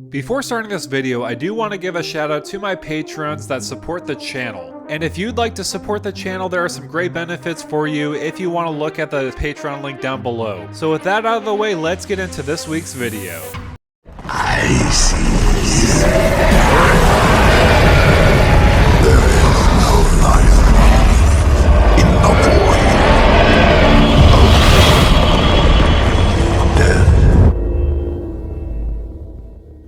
Before starting this video, I do want to give a shout out to my patrons that support the channel. And if you'd like to support the channel, there are some great benefits for you if you want to look at the Patreon link down below. So with that out of the way, let's get into this week's video. I see. There is no life in the void.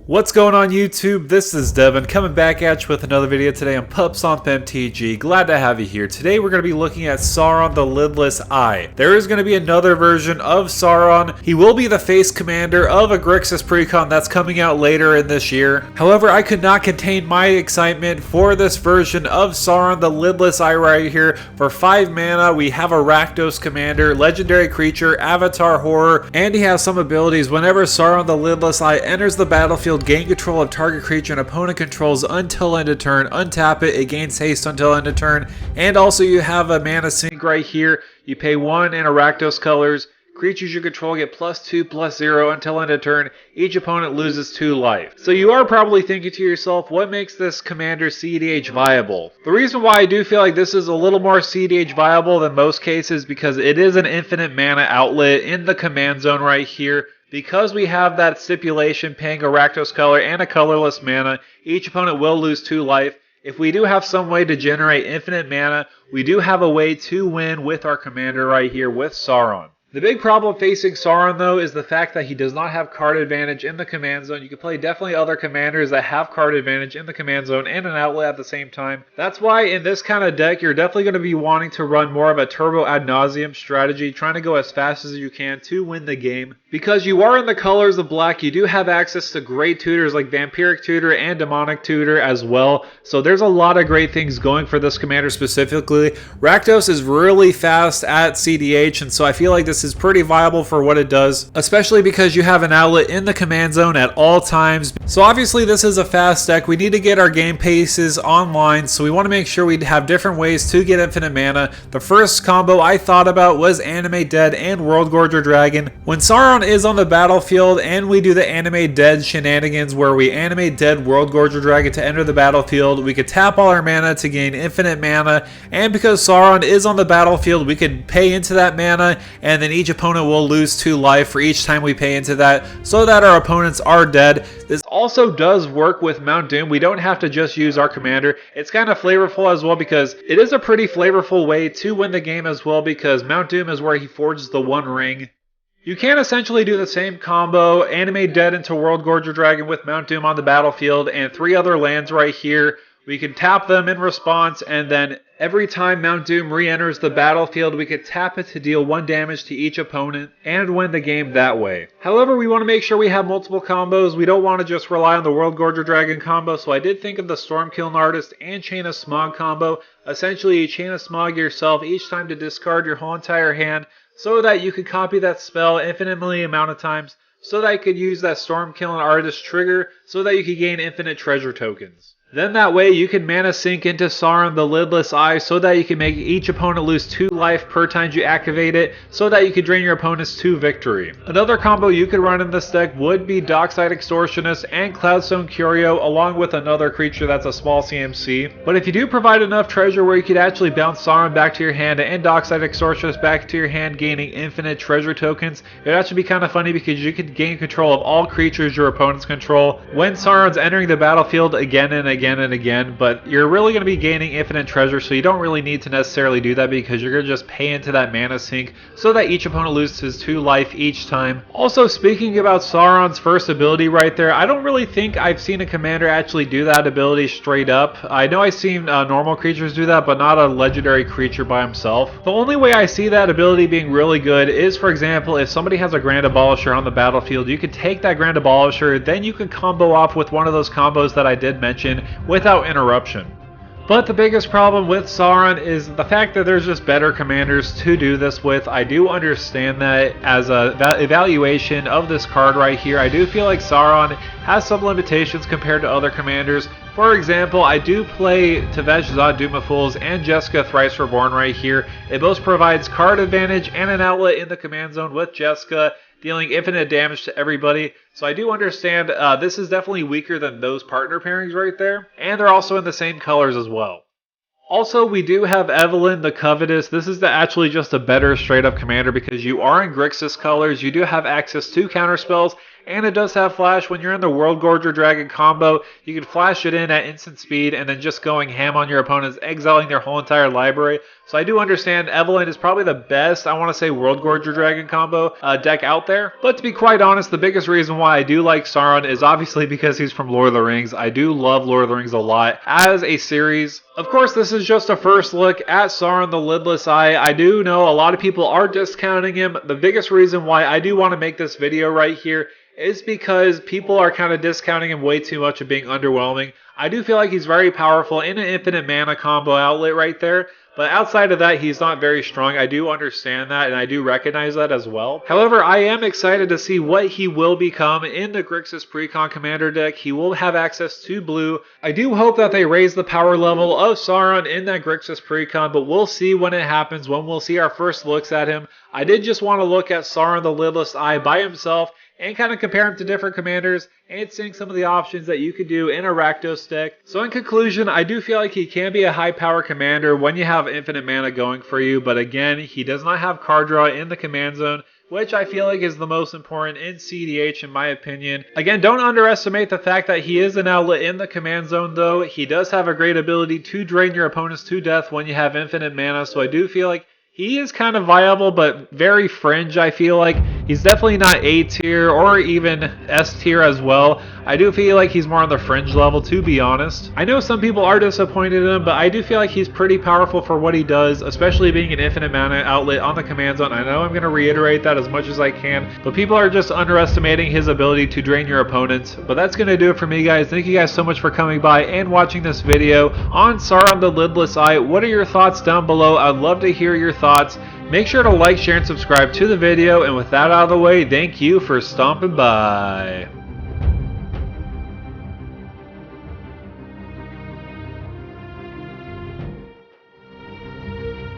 What's going on YouTube? This is Devin coming back at you with another video today on Pups on MTG. Glad to have you here. Today we're going to be looking at Sauron the Lidless Eye. There is going to be another version of Sauron. He will be the face commander of a Grixis precon that's coming out later in this year. However, I could not contain my excitement for this version of Sauron the Lidless Eye right here. For 5 mana, we have a Rakdos commander, legendary creature, avatar horror, and he has some abilities. Whenever Sauron the Lidless Eye enters the battlefield, gain control of target creature and opponent controls until end of turn. Untap it, it gains haste until end of turn. And also you have a mana sink right here. You pay 1 in Rakdos colors. Creatures you control get +2/+0 until end of turn. Each opponent loses 2 life. So you are probably thinking to yourself, what makes this commander CEDH viable? The reason why I do feel like this is a little more CEDH viable than most cases because it is an infinite mana outlet in the command zone right here. Because we have that stipulation paying a Rakdos color and a colorless mana, each opponent will lose 2 life. If we do have some way to generate infinite mana, we do have a way to win with our commander right here with Sauron. The big problem facing Sauron though is the fact that he does not have card advantage in the command zone. You can play definitely other commanders that have card advantage in the command zone and an outlet at the same time. That's why in this kind of deck you're definitely going to be wanting to run more of a turbo ad nauseum strategy, trying to go as fast as you can to win the game. Because you are in the colors of black, you do have access to great tutors like Vampiric Tutor and Demonic Tutor as well. So there's a lot of great things going for this commander specifically. Rakdos is really fast at CEDH, and so I feel like this is pretty viable for what it does, especially because you have an outlet in the command zone at all times. So obviously this is a fast deck. We need to get our game paces online, so we want to make sure we have different ways to get infinite mana. The first combo I thought about was Animate Dead and World Gorger Dragon. When Sauron is on the battlefield and we do the Animate Dead shenanigans where we Animate Dead World Gorger Dragon to enter the battlefield, we could tap all our mana to gain infinite mana, and because Sauron is on the battlefield, we could pay into that mana, and then each opponent will lose 2 life for each time we pay into that, so that our opponents are dead. This also does work with Mount Doom. We don't have to just use our commander. It's kind of flavorful as well because it is a pretty flavorful way to win the game as well, because Mount Doom is where he forges the 1 ring. You can essentially do the same combo, Animate Dead into World Gorger Dragon with Mount Doom on the battlefield and 3 other lands right here. We can tap them in response, and then every time Mount Doom re-enters the battlefield, we could tap it to deal 1 damage to each opponent and win the game that way. However, we want to make sure we have multiple combos. We don't want to just rely on the World Gorger Dragon combo, so I did think of the Stormkiln Artist and Chain of Smog combo. Essentially, you Chain of Smog yourself each time to discard your whole entire hand so that you could copy that spell infinitely amount of times, so that you could use that Stormkiln Artist trigger so that you could gain infinite treasure tokens. Then that way you can mana sink into Sauron the Lidless Eye so that you can make each opponent lose 2 life per time you activate it, so that you can drain your opponents to victory. Another combo you could run in this deck would be Dockside Extortionist and Cloudstone Curio, along with another creature that's a small CMC. But if you do provide enough treasure where you could actually bounce Sauron back to your hand and Dockside Extortionist back to your hand, gaining infinite treasure tokens, it would actually be kind of funny because you could gain control of all creatures your opponents control when Sauron's entering the battlefield again and again, but you're really going to be gaining infinite treasure, so you don't really need to necessarily do that because you're going to just pay into that mana sink so that each opponent loses 2 life each time. Also, speaking about Sauron's first ability right there, I don't really think I've seen a commander actually do that ability straight up. I know I've seen normal creatures do that, but not a legendary creature by himself. The only way I see that ability being really good is, for example, if somebody has a Grand Abolisher on the battlefield, you could take that Grand Abolisher, then you can combo off with one of those combos that I did mention without interruption. But the biggest problem with Sauron is the fact that there's just better commanders to do this with. I do understand that as a evaluation of this card right here. I do feel like Sauron has some limitations compared to other commanders. For example, I do play Tevesh Zod Doom of Fools and Jessica Thrice Reborn right here. It both provides card advantage and an outlet in the command zone, with Jessica dealing infinite damage to everybody. So I do understand this is definitely weaker than those partner pairings right there. And they're also in the same colors as well. Also, we do have Evelyn the Covetous. This is actually just a better straight-up commander because you are in Grixis colors. You do have access to counterspells, and it does have flash. When you're in the World Gorger Dragon combo, you can flash it in at instant speed and then just going ham on your opponents, exiling their whole entire library. So I do understand Evelyn is probably the best, I want to say, World Gorger Dragon combo deck out there. But to be quite honest, the biggest reason why I do like Sauron is obviously because he's from Lord of the Rings. I do love Lord of the Rings a lot as a series. Of course, this is just a first look at Sauron the Lidless Eye. I do know a lot of people are discounting him. The biggest reason why I do want to make this video right here is because people are kind of discounting him way too much and being underwhelming. I do feel like he's very powerful in an infinite mana combo outlet right there. But outside of that, he's not very strong. I do understand that, and I do recognize that as well. However, I am excited to see what he will become in the Grixis Precon Commander deck. He will have access to blue. I do hope that they raise the power level of Sauron in that Grixis Precon, but we'll see when it happens, when we'll see our first looks at him. I did just want to look at Sauron the Lidless Eye by himself and kind of compare him to different commanders and seeing some of the options that you could do in a Rakdos deck. So in conclusion, I do feel like he can be a high power commander when you have infinite mana going for you, but again, he does not have card draw in the command zone, which I feel like is the most important in CEDH in my opinion. Again, don't underestimate the fact that he is an outlet in the command zone though. He does have a great ability to drain your opponents to death when you have infinite mana, so I do feel like he is kind of viable, but very fringe, I feel like. He's definitely not A tier or even S tier as well. I do feel like he's more on the fringe level, to be honest. I know some people are disappointed in him, but I do feel like he's pretty powerful for what he does, especially being an infinite mana outlet on the command zone. I know I'm going to reiterate that as much as I can, but people are just underestimating his ability to drain your opponents. But that's going to do it for me, guys. Thank you guys so much for coming by and watching this video on Sauron the Lidless Eye. What are your thoughts down below? I'd love to hear your thoughts. Make sure to like, share, and subscribe to the video. And with that out of the way, thank you for stomping by.